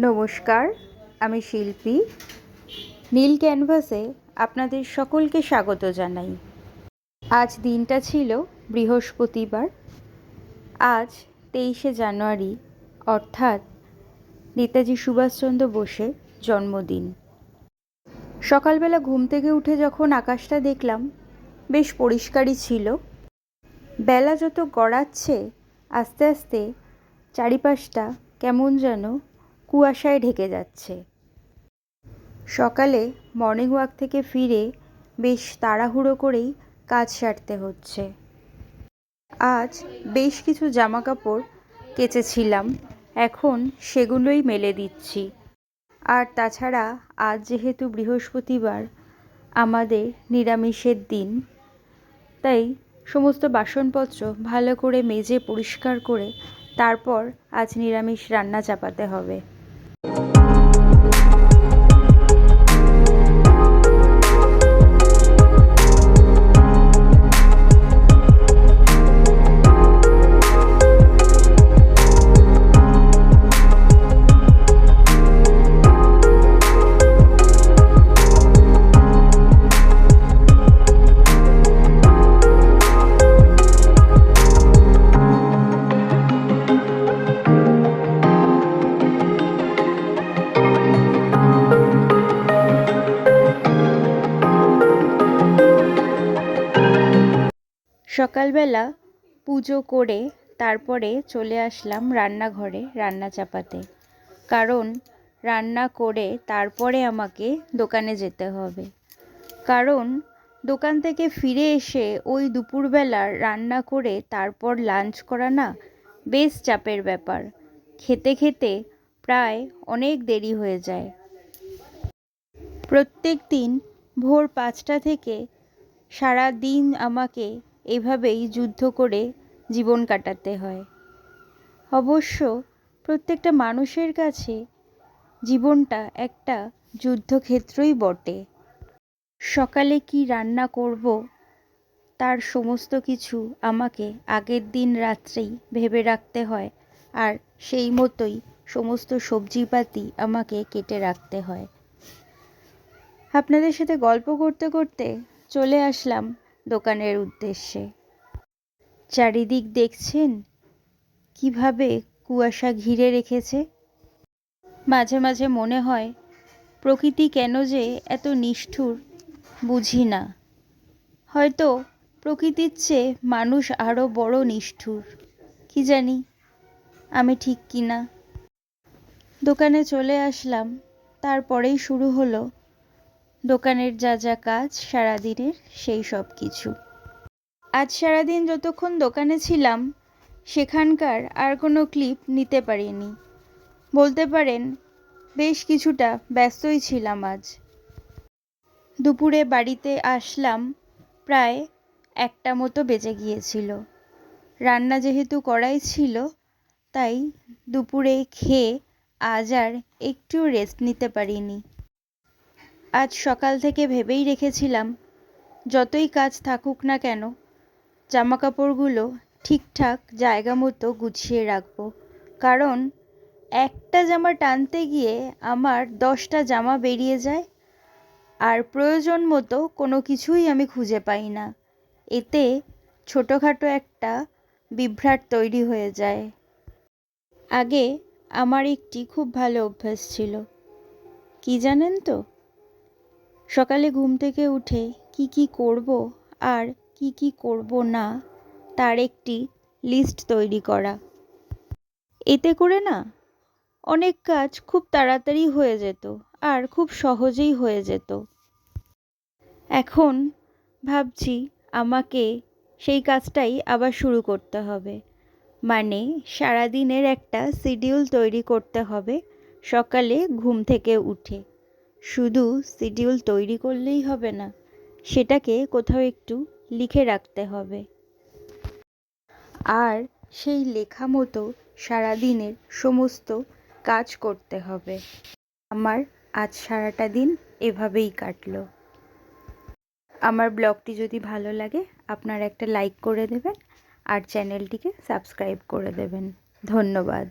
নমস্কার, আমি শিল্পী। নীল ক্যানভাসে আপনাদের সকলকে স্বাগত জানাই। আজ দিনটা ছিল বৃহস্পতিবার। আজ 23শে জানুয়ারি, অর্থাৎ নেতাজি সুভাষচন্দ্র বোসের জন্মদিন। সকালবেলা ঘুম থেকে উঠে যখন আকাশটা দেখলাম, বেশ পরিষ্কারই ছিল। বেলা যত গড়াচ্ছে আস্তে আস্তে চারিপাশটা কেমন যেন কুয়াশায় ঢেকে যাচ্ছে। সকালে মর্নিং ওয়াক থেকে ফিরে বেশ তাড়াহুড়ো করেই কাজ সারতে হচ্ছে। আজ বেশ কিছু জামা কাপড় কেচেছিলাম, এখন সেগুলোই মেলে দিচ্ছি। আর তাছাড়া আজ যেহেতু বৃহস্পতিবার, আমাদের নিরামিষের দিন, তাই সমস্ত বাসনপত্র ভালো করে মেজে পরিষ্কার করে তারপর আজ নিরামিষ রান্না চাপাতে হবে। সকালবেলা পুজো করে তারপরে চলে আসলাম রান্নাঘরে রান্না চাপাতে, কারণ রান্না করে তারপরে আমাকে দোকানে যেতে হবে। কারণ দোকান থেকে ফিরে এসে ওই দুপুরবেলার রান্না করে তারপর লাঞ্চ করা না বেশ চাপের ব্যাপার। খেতে খেতে প্রায় অনেক দেরি হয়ে যায়। প্রত্যেক দিন ভোর 5টা থেকে সারা দিন আমাকে এভাবেই যুদ্ধ করে জীবন কাটাতে হয়। অবশ্য প্রত্যেকটা মানুষের কাছে জীবনটা একটা যুদ্ধক্ষেত্রই বটে। সকালে কি রান্না করব তার সমস্ত কিছু আমাকে আগের দিন রাত্রেই ভেবে রাখতে হয়, আর সেই মতোই সমস্ত সবজিপাতি আমাকে কেটে রাখতে হয়। আপনাদের সাথে গল্প করতে করতে চলে আসলাম দোকানের উদ্দেশ্যে। চারিদিক দেখছেন কিভাবে কুয়াশা ঘিরে রেখেছে। মাঝে মাঝে মনে হয় প্রকৃতি কেন যে এত নিষ্ঠুর বুঝি না। হয়তো প্রকৃতির চেয়ে মানুষ আরও বড় নিষ্ঠুর, কি জানি আমি ঠিক কি না। দোকানে চলে আসলাম, তারপরেই শুরু হলো দোকানের যা যা কাজ সারাদিনের, সেই সব কিছু। আজ সারাদিন যতক্ষণ দোকানে ছিলাম সেখানকার আর কোনো ক্লিপ নিতে পারিনি। বলতে পারেন বেশ কিছুটা ব্যস্তই ছিলাম আজ। দুপুরে বাড়িতে আসলাম প্রায় 1টা মতো বেজে গিয়েছিল। রান্না যেহেতু করাই ছিল, তাই দুপুরে খেয়ে আজ আর একটু রেস্ট নিতে পারিনি। আজ সকাল থেকে ভেবেই রেখেছিলাম যতই কাজ থাকুক না কেন জামাকাপড়গুলো ঠিকঠাক জায়গা মতো গুছিয়ে রাখবো, কারণ একটা জামা টানতে গিয়ে আমার 10টা জামা বেরিয়ে যায়, আর প্রয়োজন মতো কোনো কিছুই আমি খুঁজে পাই না। এতে ছোটোখাটো একটা বিভ্রাট তৈরি হয়ে যায়। আগে আমার একটি খুব ভালো অভ্যাস ছিল, কি জানেন তো? সকালে ঘুম থেকে উঠে কি কি করব আর কি কি করব না তার একটি লিস্ট তৈরি করা। এতে করে না অনেক কাজ খুব তাড়াতাড়ি হয়ে যেত আর খুব সহজেই হয়ে যেত। এখন ভাবছি আমাকে সেই কাজটাই আবার শুরু করতে হবে, মানে সারাদিনের একটা শিডিউল তৈরি করতে হবে। সকালে ঘুম থেকে উঠে শুধু শিডিউল তৈরি করলেই হবে না, সেটাকে কোথাও একটু লিখে রাখতে হবে, আর সেই লেখা মতো সারাদিনের সমস্ত কাজ করতে হবে। আমার আজ সারাটা দিন এভাবেই কাটলো। আমার ব্লগটি যদি ভালো লাগে আপনারা একটা লাইক করে দেবেন আর চ্যানেলটিকে সাবস্ক্রাইব করে দেবেন। ধন্যবাদ।